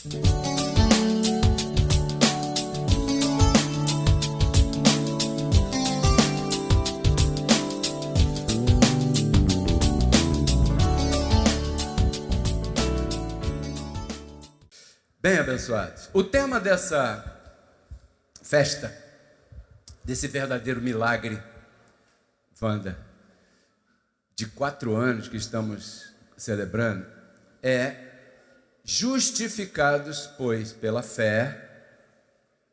Bem, abençoados, o tema dessa festa, desse verdadeiro milagre, Wanda, de 4 anos que estamos celebrando, é: justificados, pois, pela fé,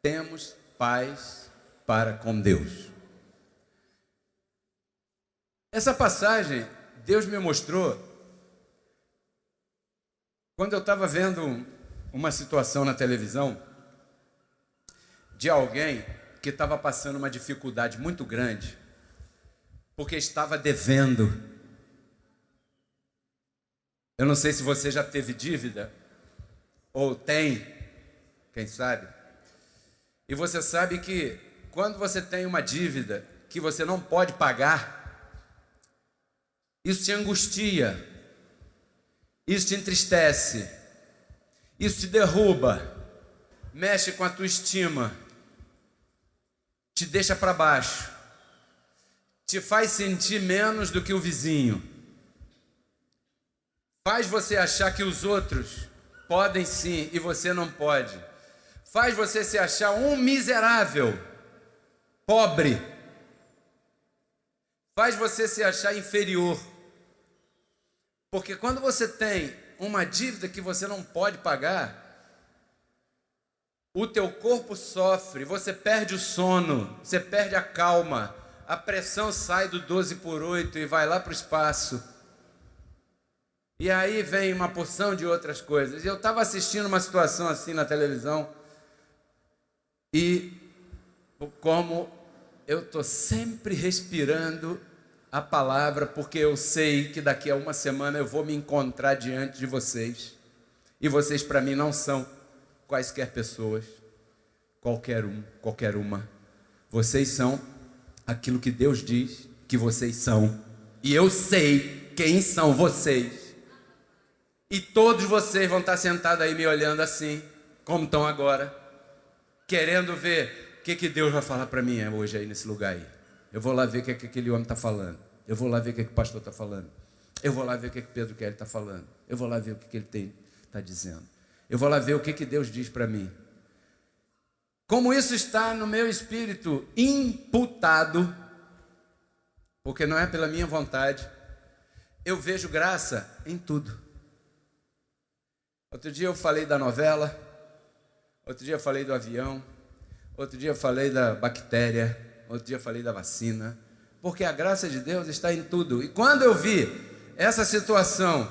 temos paz para com Deus. Essa passagem, Deus me mostrou quando eu estava vendo uma situação na televisão de alguém que estava passando uma dificuldade muito grande, porque estava devendo. Eu não sei se você já teve dívida, ou tem, quem sabe. E você sabe que quando você tem uma dívida que você não pode pagar, isso te angustia, isso te entristece, isso te derruba, mexe com a tua estima, te deixa para baixo, te faz sentir menos do que o vizinho, faz você achar que os outros podem sim e você não pode, faz você se achar um miserável, pobre, faz você se achar inferior, porque quando você tem uma dívida que você não pode pagar, o teu corpo sofre, você perde o sono, você perde a calma, a pressão sai do 12/8 e vai lá para o espaço. E aí vem uma porção de outras coisas. Eu estava assistindo uma situação assim na televisão, e como eu estou sempre respirando a palavra, porque eu sei que daqui a uma semana eu vou me encontrar diante de vocês, e vocês para mim não são quaisquer pessoas, qualquer um, qualquer uma. Vocês são aquilo que Deus diz que vocês são, e eu sei quem são vocês, e todos vocês vão estar sentados aí me olhando assim, como estão agora, querendo ver o que Deus vai falar para mim hoje aí nesse lugar aí. Eu vou lá ver o que aquele homem está falando. Eu vou lá ver o que o pastor está falando. Eu vou lá ver o que Pedro Kelly está falando. Eu vou lá ver o que ele está dizendo. Eu vou lá ver o que Deus diz para mim. Como isso está no meu espírito imputado, porque não é pela minha vontade, eu vejo graça em tudo. Outro dia eu falei da novela, outro dia eu falei do avião, outro dia eu falei da bactéria, outro dia eu falei da vacina, porque a graça de Deus está em tudo. E quando eu vi essa situação,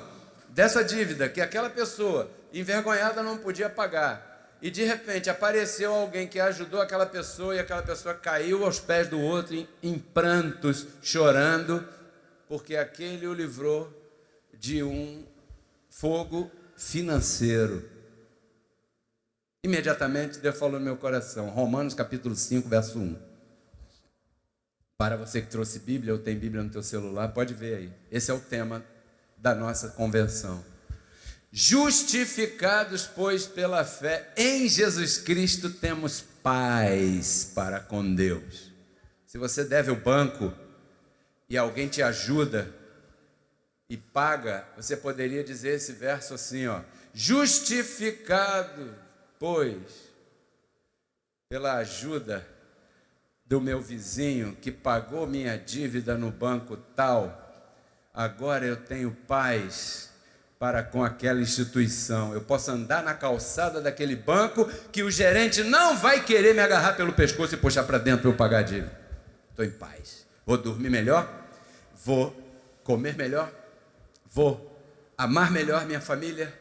dessa dívida, que aquela pessoa envergonhada não podia pagar, e de repente apareceu alguém que ajudou aquela pessoa, e aquela pessoa caiu aos pés do outro em prantos, chorando, porque aquele o livrou de um fogo financeiro. Imediatamente Deus falou no meu coração, Romanos capítulo 5, verso 1. Para você que trouxe Bíblia, ou tem Bíblia no teu celular, pode ver aí. Esse é o tema da nossa convenção. Justificados, pois, pela fé em Jesus Cristo, temos paz para com Deus. Se você deve o banco e alguém te ajuda e paga, você poderia dizer esse verso assim, ó: justificado, pois, pela ajuda do meu vizinho que pagou minha dívida no banco tal, agora eu tenho paz para com aquela instituição. Eu posso andar na calçada daquele banco que o gerente não vai querer me agarrar pelo pescoço e puxar para dentro para eu pagar a dívida. Estou em paz. Vou dormir melhor, vou comer melhor, vou amar melhor minha família,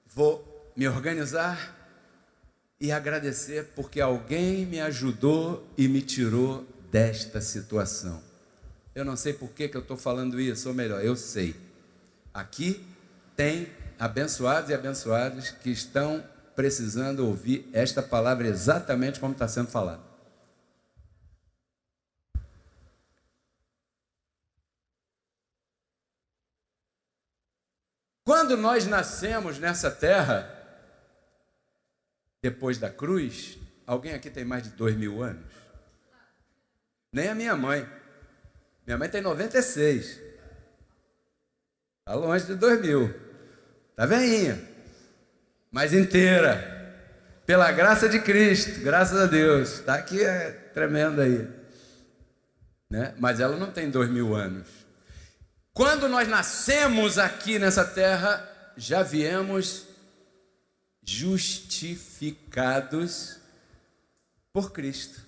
vou me organizar e agradecer porque alguém me ajudou e me tirou desta situação. Eu não sei por que eu estou falando isso, ou melhor, eu sei. Aqui tem abençoados e abençoadas que estão precisando ouvir esta palavra exatamente como está sendo falada. Quando nós nascemos nessa terra, depois da cruz, alguém aqui tem mais de 2000 anos? Nem a minha mãe. Minha mãe tem 96. Está longe de 2000. Está velhinha, mas inteira. Pela graça de Cristo, graças a Deus. Está aqui, é tremendo aí. Né? Mas ela não tem 2000 anos. Quando nós nascemos aqui nessa terra, já viemos justificados por Cristo.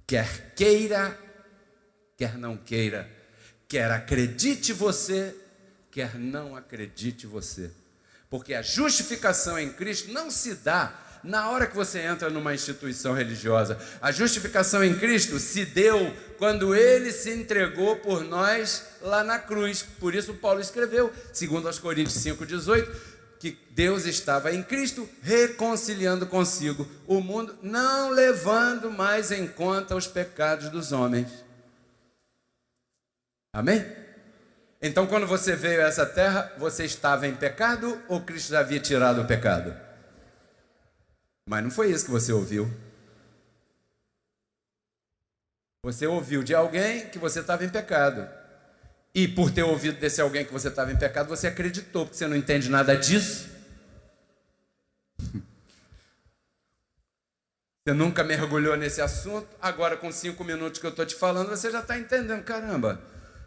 Quer queira, quer não queira. Quer acredite você, quer não acredite você. Porque a justificação em Cristo não se dá na hora que você entra numa instituição religiosa. A justificação em Cristo se deu quando Ele se entregou por nós lá na cruz. Por isso Paulo escreveu, segundo aos Coríntios 5,18, que Deus estava em Cristo reconciliando consigo o mundo, não levando mais em conta os pecados dos homens. Amém? Então, quando você veio a essa terra, você estava em pecado ou Cristo já havia tirado o pecado? Mas não foi isso que você ouviu. Você ouviu de alguém que você estava em pecado. E por ter ouvido desse alguém que você estava em pecado, você acreditou, porque você não entende nada disso. Você nunca mergulhou nesse assunto. Agora, com 5 minutos que eu estou te falando, você já está entendendo. Caramba,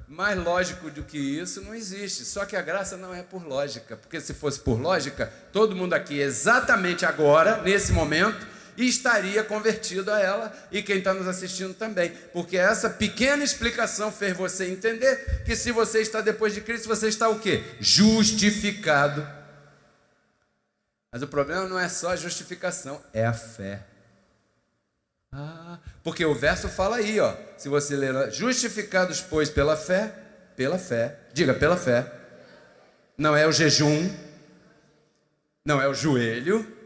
mais lógico do que isso não existe. Só que a graça não é por lógica. Porque se fosse por lógica, todo mundo aqui, exatamente agora, nesse momento, estaria convertido a ela, e quem está nos assistindo também. Porque essa pequena explicação fez você entender que se você está depois de Cristo, você está o quê? Justificado. Mas o problema não é só a justificação, é a fé. Porque o verso fala aí, ó, se você ler, justificados, pois, pela fé, diga, pela fé, não é o jejum, não é o joelho,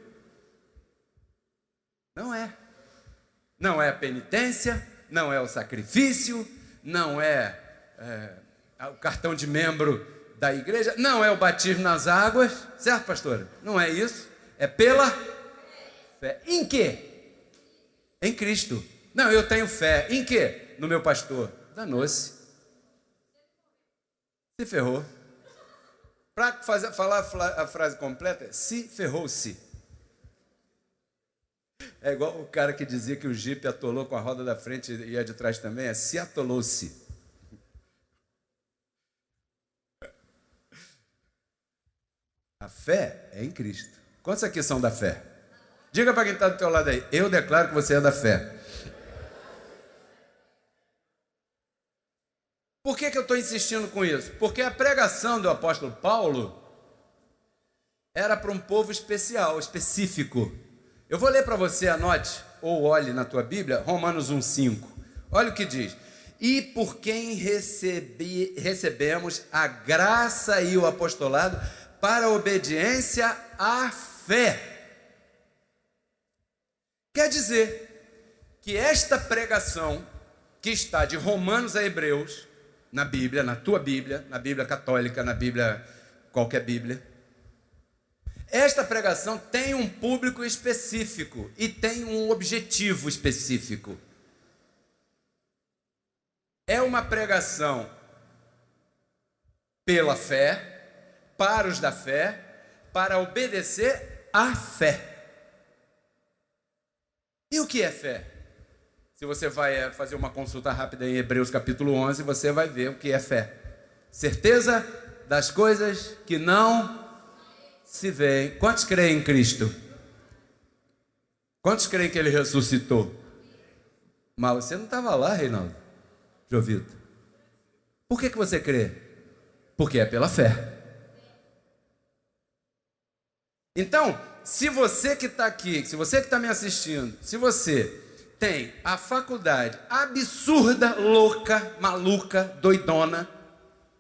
não é a penitência, não é o sacrifício, não é o cartão de membro da igreja, não é o batismo nas águas, certo, pastora? Não é isso, é pela fé. Em quê? Em Cristo. Não, eu tenho fé. Em quê? No meu pastor. Danou-se. Se ferrou. Para falar a frase completa, se ferrou-se. É igual o cara que dizia que o jipe atolou com a roda da frente e a de trás também, é se atolou-se. A fé é em Cristo. Quantos aqui são da fé? Diga para quem está do teu lado aí, eu declaro que você é da fé. Por que eu estou insistindo com isso? Porque a pregação do apóstolo Paulo era para um povo especial, específico. Eu vou ler para você, anote, ou olhe na tua Bíblia, Romanos 1,5. Olha o que diz. E por quem recebemos a graça e o apostolado para a obediência à fé. Quer dizer que esta pregação que está de Romanos a Hebreus, na Bíblia, na tua Bíblia, na Bíblia católica, na Bíblia, qualquer Bíblia, esta pregação tem um público específico e tem um objetivo específico. É uma pregação pela fé, para os da fé, para obedecer à fé. E o que é fé? Se você vai fazer uma consulta rápida em Hebreus capítulo 11, você vai ver o que é fé. Certeza das coisas que não se veem. Quantos creem em Cristo? Quantos creem que Ele ressuscitou? Mas você não estava lá, Reinaldo, Jovito. Por que você crê? Porque é pela fé. Então, se você que está aqui, se você que está me assistindo, se você tem a faculdade absurda, louca, maluca, doidona,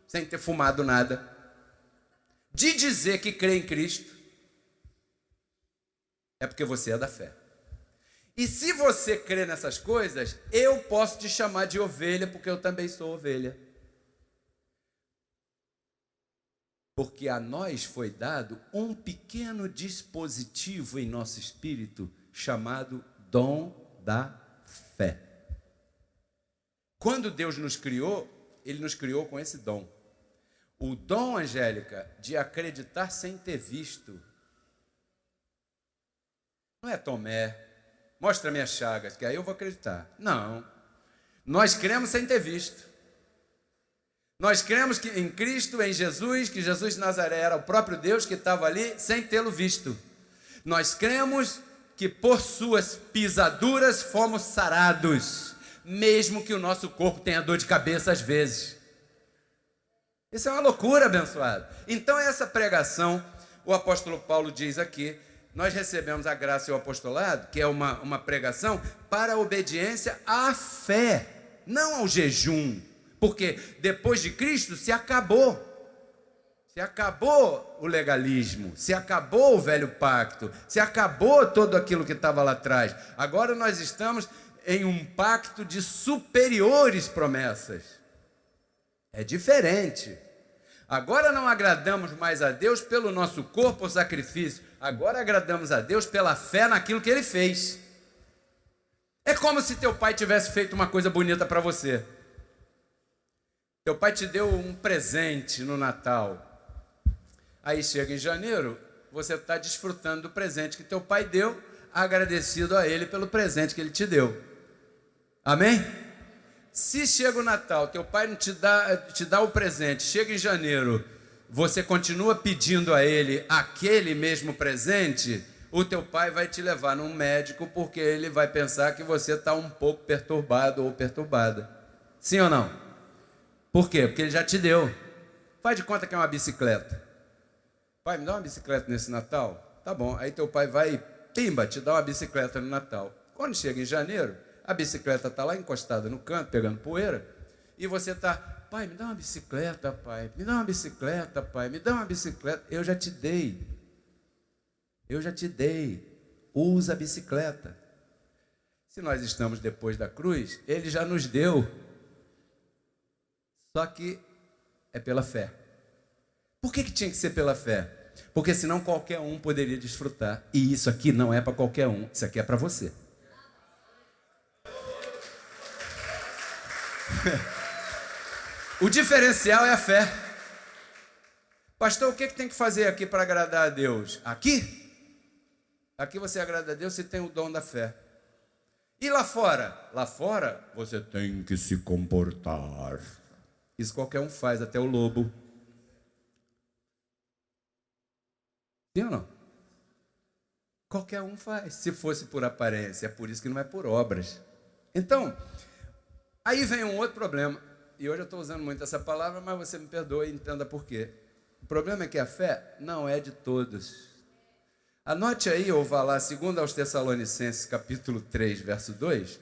sem ter fumado nada, de dizer que crê em Cristo, é porque você é da fé. E se você crê nessas coisas, eu posso te chamar de ovelha, porque eu também sou ovelha. Porque a nós foi dado um pequeno dispositivo em nosso espírito chamado dom da fé. Quando Deus nos criou, Ele nos criou com esse dom. O dom, Angélica, de acreditar sem ter visto. Não é Tomé, mostra minhas chagas, que aí eu vou acreditar. Não. Nós cremos sem ter visto. Nós cremos que em Cristo, em Jesus, que Jesus de Nazaré era o próprio Deus que estava ali sem tê-lo visto. Nós cremos que por suas pisaduras fomos sarados, mesmo que o nosso corpo tenha dor de cabeça às vezes. Isso é uma loucura, abençoado. Então essa pregação, o apóstolo Paulo diz aqui, nós recebemos a graça e o apostolado, que é uma pregação para a obediência à fé, não ao jejum. Porque depois de Cristo se acabou o legalismo, se acabou o velho pacto, se acabou tudo aquilo que estava lá atrás. Agora nós estamos em um pacto de superiores promessas. É diferente. Agora não agradamos mais a Deus pelo nosso corpo ou sacrifício, agora agradamos a Deus pela fé naquilo que Ele fez. É como se teu pai tivesse feito uma coisa bonita para você. Teu pai te deu um presente no Natal. Aí chega em janeiro, você está desfrutando do presente que teu pai deu, agradecido a ele pelo presente que ele te deu. Amém? Se chega o Natal, teu pai não te dá o presente, chega em janeiro, você continua pedindo a ele aquele mesmo presente, o teu pai vai te levar num médico porque ele vai pensar que você está um pouco perturbado ou perturbada. Sim ou não? Por quê? Porque ele já te deu. Faz de conta que é uma bicicleta. Pai, me dá uma bicicleta nesse Natal? Tá bom. Aí teu pai vai, pimba, te dá uma bicicleta no Natal. Quando chega em janeiro, a bicicleta está lá encostada no canto, pegando poeira, e você está, pai, me dá uma bicicleta, pai, me dá uma bicicleta, pai, me dá uma bicicleta. Eu já te dei. Usa a bicicleta. Se nós estamos depois da cruz, ele já nos deu. Só que é pela fé. Por que tinha que ser pela fé? Porque senão qualquer um poderia desfrutar. E isso aqui não é para qualquer um, isso aqui é para você. O diferencial é a fé. Pastor, o que tem que fazer aqui para agradar a Deus? Aqui você agrada a Deus se tem o dom da fé. E lá fora? Lá fora você tem que se comportar. Isso qualquer um faz, até o lobo. Sim ou não? Qualquer um faz, se fosse por aparência. É por isso que não é por obras. Então, aí vem um outro problema. E hoje eu estou usando muito essa palavra, mas você me perdoa e entenda por quê. O problema é que a fé não é de todos. Anote aí, ou vá lá, 2 aos Tessalonicenses, capítulo 3, verso 2.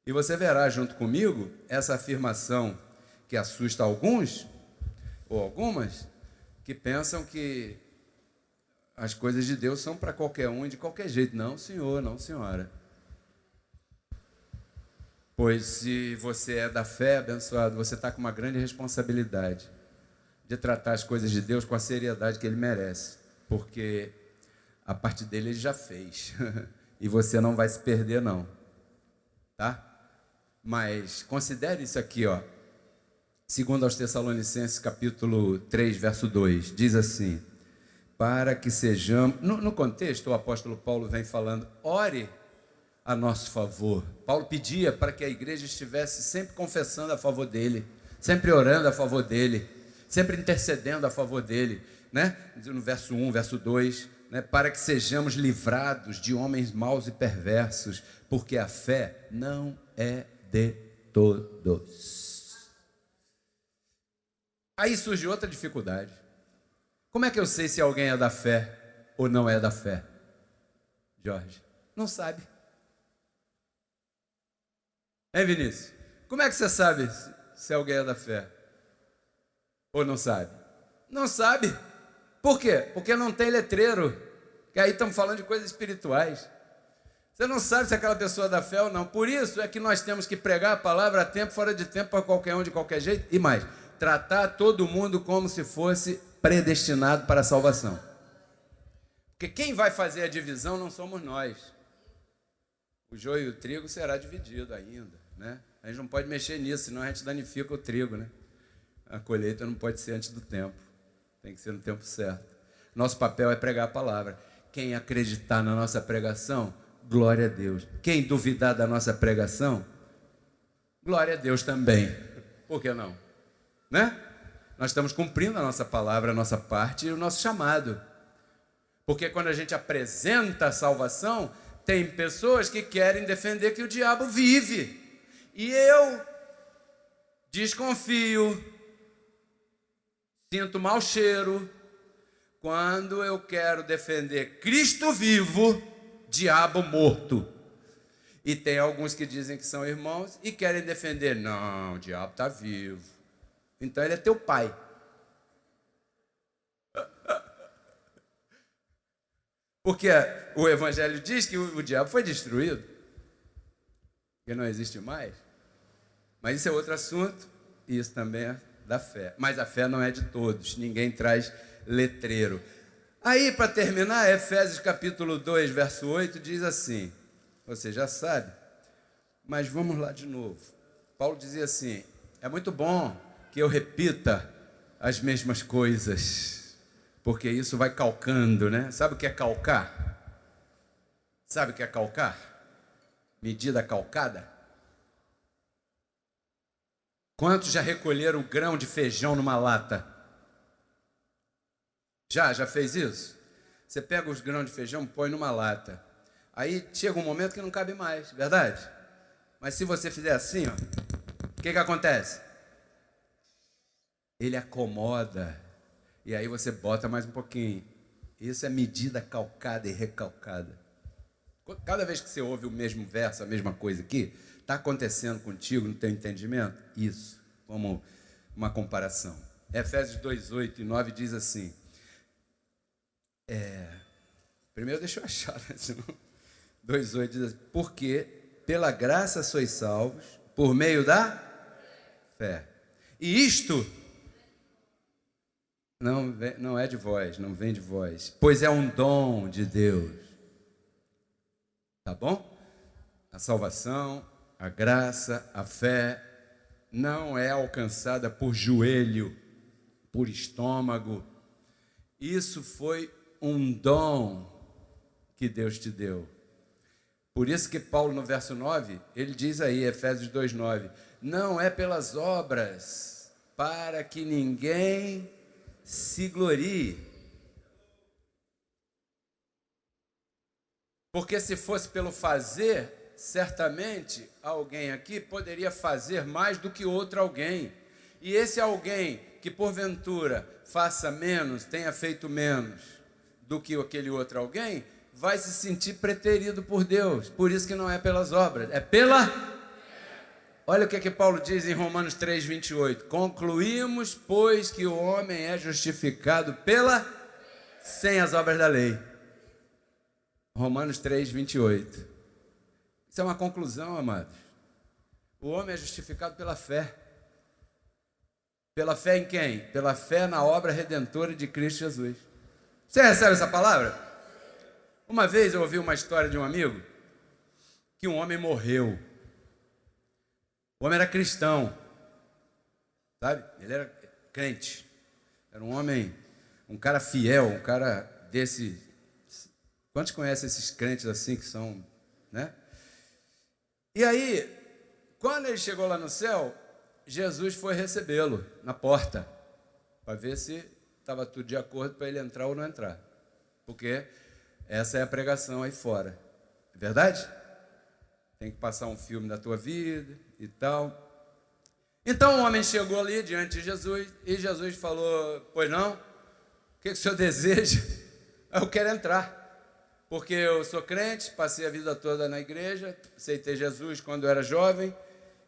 E você verá junto comigo essa afirmação que assusta alguns, ou algumas, que pensam que as coisas de Deus são para qualquer um e de qualquer jeito. Não, senhor, não, senhora. Pois se você é da fé, abençoado, você está com uma grande responsabilidade de tratar as coisas de Deus com a seriedade que Ele merece. Porque a parte dele Ele já fez. E você não vai se perder, não. Tá? Mas considere isso aqui, ó. 2 aos Tessalonicenses, capítulo 3, verso 2. Diz assim: para que sejamos... No contexto, o apóstolo Paulo vem falando, ore a nosso favor. Paulo pedia para que a igreja estivesse sempre confessando a favor dele, sempre orando a favor dele, sempre intercedendo a favor dele, né? No verso 1, verso 2, né? Para que sejamos livrados de homens maus e perversos, porque a fé não é de todos. Aí surge outra dificuldade. Como é que eu sei se alguém é da fé ou não é da fé? Jorge, não sabe. Hein, Vinícius? Como é que você sabe se alguém é da fé ou não sabe? Não sabe. Por quê? Porque não tem letreiro. Que aí estamos falando de coisas espirituais. Você não sabe se aquela pessoa é da fé ou não. Por isso é que nós temos que pregar a palavra a tempo, fora de tempo, para qualquer um, de qualquer jeito. E mais, tratar todo mundo como se fosse predestinado para a salvação. Porque quem vai fazer a divisão não somos nós. O joio e o trigo será dividido ainda, né? A gente não pode mexer nisso, senão a gente danifica o trigo, né? A colheita não pode ser antes do tempo. Tem que ser no tempo certo. Nosso papel é pregar a palavra. Quem acreditar na nossa pregação, glória a Deus. Quem duvidar da nossa pregação, glória a Deus também. Por que não? Né? Nós estamos cumprindo a nossa palavra, a nossa parte e o nosso chamado. Porque quando a gente apresenta a salvação, tem pessoas que querem defender que o diabo vive. E eu desconfio, sinto mau cheiro, quando eu quero defender Cristo vivo, diabo morto. E tem alguns que dizem que são irmãos e querem defender, não, o diabo está vivo. Então ele é teu pai. Porque o Evangelho diz que o diabo foi destruído, que não existe mais. Mas isso é outro assunto, e isso também é da fé. Mas a fé não é de todos, ninguém traz letreiro. Aí, para terminar, Efésios capítulo 2, verso 8, diz assim, você já sabe, mas vamos lá de novo. Paulo dizia assim, é muito bom que eu repita as mesmas coisas, porque isso vai calcando, né? Sabe o que é calcar? Sabe o que é calcar? Medida calcada? Quantos já recolheram grão de feijão numa lata? Já fez isso? Você pega os grãos de feijão, põe numa lata. Aí chega um momento que não cabe mais, verdade? Mas se você fizer assim, ó, o que acontece? Ele acomoda. E aí você bota mais um pouquinho. Isso é medida calcada e recalcada. Cada vez que você ouve o mesmo verso, a mesma coisa aqui, está acontecendo contigo no teu entendimento? Isso, como uma comparação. Efésios 2, 8 e 9 diz assim. Primeiro deixa eu achar, né? 2,8 diz assim, porque pela graça sois salvos, por meio da fé. E isto não é de vós, não vem de vós, pois é um dom de Deus. Tá bom? A salvação, a graça, a fé não é alcançada por joelho, por estômago. Isso foi um dom que Deus te deu. Por isso que Paulo, no verso 9, ele diz aí, Efésios 2,9, não é pelas obras, para que ninguém se glorie. Porque se fosse pelo fazer, certamente alguém aqui poderia fazer mais do que outro alguém. E esse alguém que porventura faça menos, tenha feito menos do que aquele outro alguém, vai se sentir preterido por Deus. Por isso que não é pelas obras, é pela... Olha o que Paulo diz em Romanos 3, 28. Concluímos, pois, que o homem é justificado sem as obras da lei. Romanos 3, 28. Isso é uma conclusão, amados. O homem é justificado pela fé. Pela fé em quem? Pela fé na obra redentora de Cristo Jesus. Você recebe essa palavra? Uma vez eu ouvi uma história de um amigo que um homem morreu. O homem era cristão, sabe? Ele era crente. Era um homem, um cara fiel, um cara desse... Quantos conhecem esses crentes assim que são, né? E aí, quando ele chegou lá no céu, Jesus foi recebê-lo na porta, para ver se estava tudo de acordo para ele entrar ou não entrar. Porque essa é a pregação aí fora. É verdade? Tem que passar um filme da tua vida e tal. Então o homem chegou ali diante de Jesus e Jesus falou, pois não? O que o senhor deseja? Eu quero entrar. Porque eu sou crente, passei a vida toda na igreja, aceitei Jesus quando eu era jovem,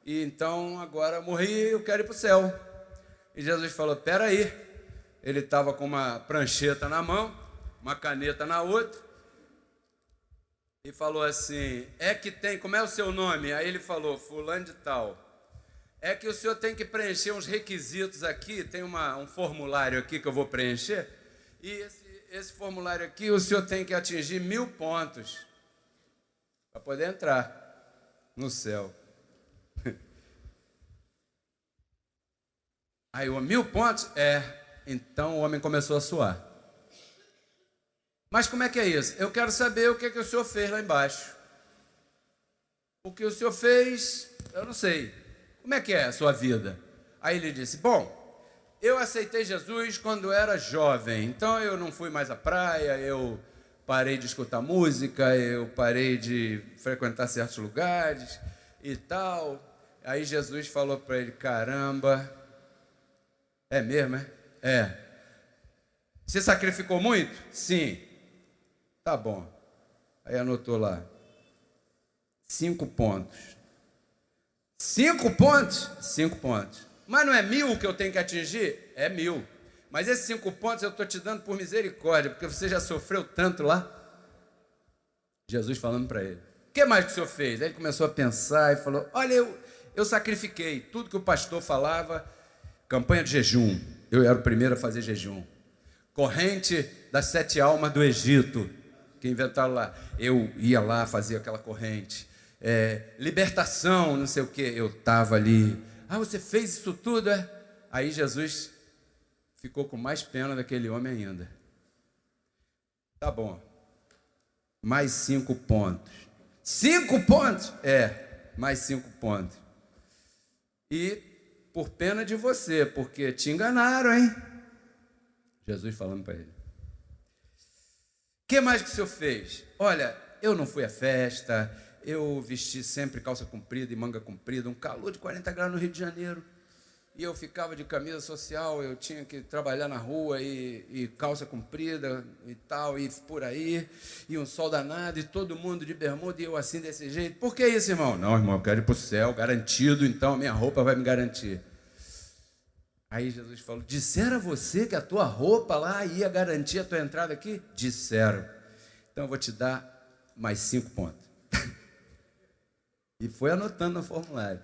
e então agora morri e eu quero ir para o céu. E Jesus falou, espera aí. Ele estava com uma prancheta na mão, uma caneta na outra, e falou assim, como é o seu nome? Aí ele falou, fulano de tal. é que o senhor tem que preencher uns requisitos aqui, tem um formulário aqui que eu vou preencher, e esse formulário aqui o senhor tem que atingir 1000 pontos para poder entrar no céu. Aí, 1000 pontos? Então o homem começou a suar. Mas como é que é isso? Eu quero saber o que o senhor fez lá embaixo. O que o senhor fez, eu não sei. Como é que é a sua vida? Aí ele disse, bom, eu aceitei Jesus quando era jovem, então eu não fui mais à praia, eu parei de escutar música, eu parei de frequentar certos lugares e tal. Aí Jesus falou para ele, caramba, é mesmo, é? É. Você sacrificou muito? Sim. Tá bom. Aí anotou lá. 5 pontos. 5 pontos? 5 pontos. Mas não é 1000 que eu tenho que atingir? É 1000. Mas esses 5 pontos eu estou te dando por misericórdia, porque você já sofreu tanto lá. Jesus falando para ele. O que mais que o senhor fez? Aí ele começou a pensar e falou, olha, eu sacrifiquei tudo que o pastor falava, campanha de jejum. Eu era o primeiro a fazer jejum. Corrente das 7 almas do Egito, que inventaram lá. Eu ia lá, fazia aquela corrente. Libertação, não sei o que, eu estava ali. Ah, você fez isso tudo, é? Aí Jesus ficou com mais pena daquele homem ainda. Tá bom. Mais 5 pontos. 5 pontos? Mais 5 pontos. E por pena de você, porque te enganaram, hein? Jesus falando para ele. O que mais que o senhor fez? Olha, eu não fui à festa, eu vesti sempre calça comprida e manga comprida, um calor de 40 graus no Rio de Janeiro, e eu ficava de camisa social, eu tinha que trabalhar na rua e calça comprida e tal, e por aí, e um sol danado, e todo mundo de bermuda, e eu assim desse jeito. Por que isso, irmão? Não, irmão, eu quero ir para o céu, garantido, então a minha roupa vai me garantir. Aí Jesus falou, disseram a você que a tua roupa lá ia garantir a tua entrada aqui? Disseram. Então eu vou te dar mais 5 pontos. E foi anotando no formulário.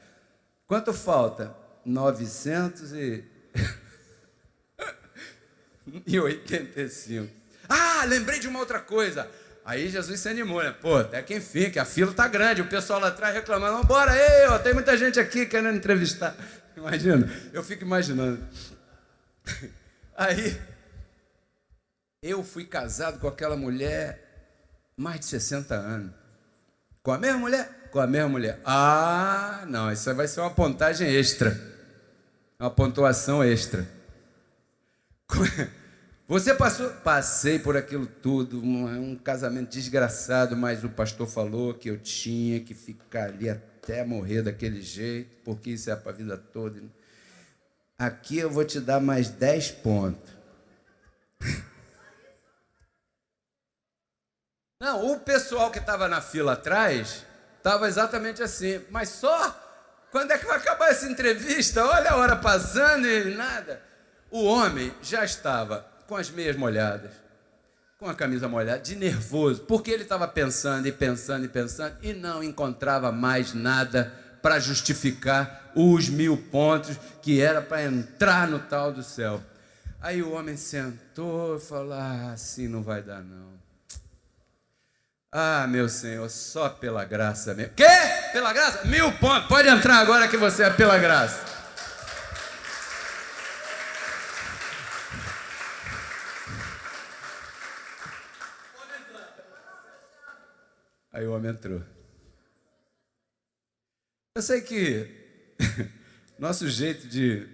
Quanto falta? 985. Ah, lembrei de uma outra coisa. Aí Jesus se animou, né? Pô, até que enfim, que a fila tá grande. O pessoal lá atrás reclamando, bora aí, ó, tem muita gente aqui querendo entrevistar. Imagina, eu fico imaginando. Aí, eu fui casado com aquela mulher mais de 60 anos. Com a mesma mulher? Com a mesma mulher. Ah, não, isso vai ser uma pontagem extra. Uma pontuação extra. Você passou? Passei por aquilo tudo, um casamento desgraçado, mas o pastor falou que eu tinha que ficar ali até morrer daquele jeito, porque isso é para a vida toda. Aqui eu vou te dar mais 10 pontos. Não, o pessoal que estava na fila atrás estava exatamente assim, mas só quando é que vai acabar essa entrevista? Olha a hora passando e nada. O homem já estava com as meias molhadas, com a camisa molhada, de nervoso, porque ele estava pensando e não encontrava mais nada para justificar os 1000 pontos que era para entrar no tal do céu. Aí o homem sentou e falou, assim não vai dar não. Ah, meu Senhor, só pela graça mesmo. Quê? Pela graça? 1000 pontos, pode entrar agora que você é pela graça. Aí o homem entrou. Eu sei que nosso jeito de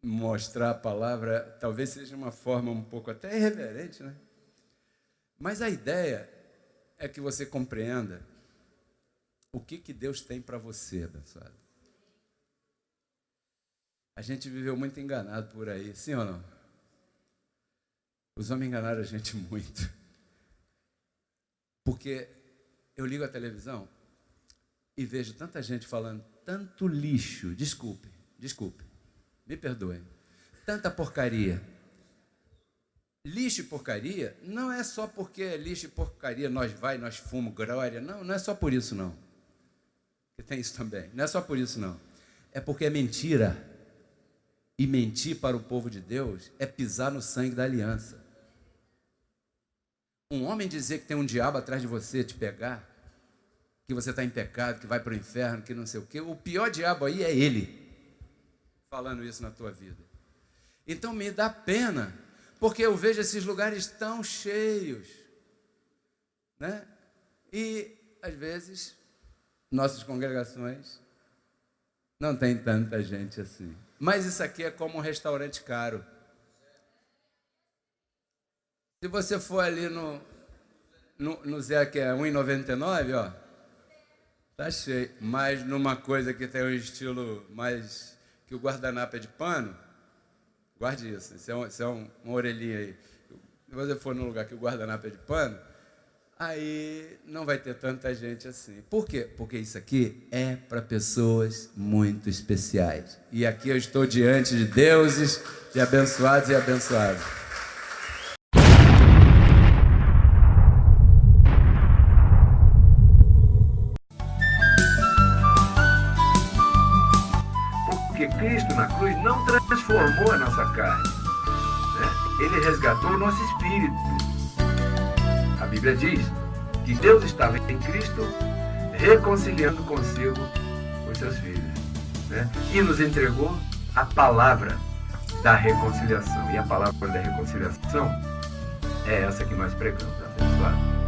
mostrar a palavra talvez seja uma forma um pouco até irreverente, né? Mas a ideia é que você compreenda o que Deus tem para você, abençoado. A gente viveu muito enganado por aí, sim ou não? Os homens enganaram a gente muito. Porque eu ligo a televisão e vejo tanta gente falando tanto lixo, desculpe, me perdoem, tanta porcaria. Lixo e porcaria não é só porque é lixo e porcaria, nós fumamos, glória, não é só por isso não. Porque tem isso também, não é só por isso não. é porque é mentira. E mentir para o povo de Deus é pisar no sangue da aliança. Um homem dizer que tem um diabo atrás de você te pegar, que você está em pecado, que vai para o inferno, que não sei o quê, o pior diabo aí é ele falando isso na tua vida. Então me dá pena, porque eu vejo esses lugares tão cheios, né? E às vezes nossas congregações não tem tanta gente assim. Mas isso aqui é como um restaurante caro. Se você for ali no Zé, que é R$1,99, ó, tá cheio. Mas numa coisa que tem um estilo mais... que o guardanapo é de pano, guarde isso. Isso é uma orelhinha aí. Se você for num lugar que o guardanapo é de pano, aí não vai ter tanta gente assim. Por quê? Porque isso aqui é para pessoas muito especiais. E aqui eu estou diante de deuses, de abençoados e abençoados. Porque Cristo na cruz não transformou a nossa carne, né? Ele resgatou o nosso espírito. A Bíblia diz que Deus estava em Cristo reconciliando consigo os seus filhos, né? E nos entregou a palavra da reconciliação. E a palavra da reconciliação é essa que nós pregamos, abençoado.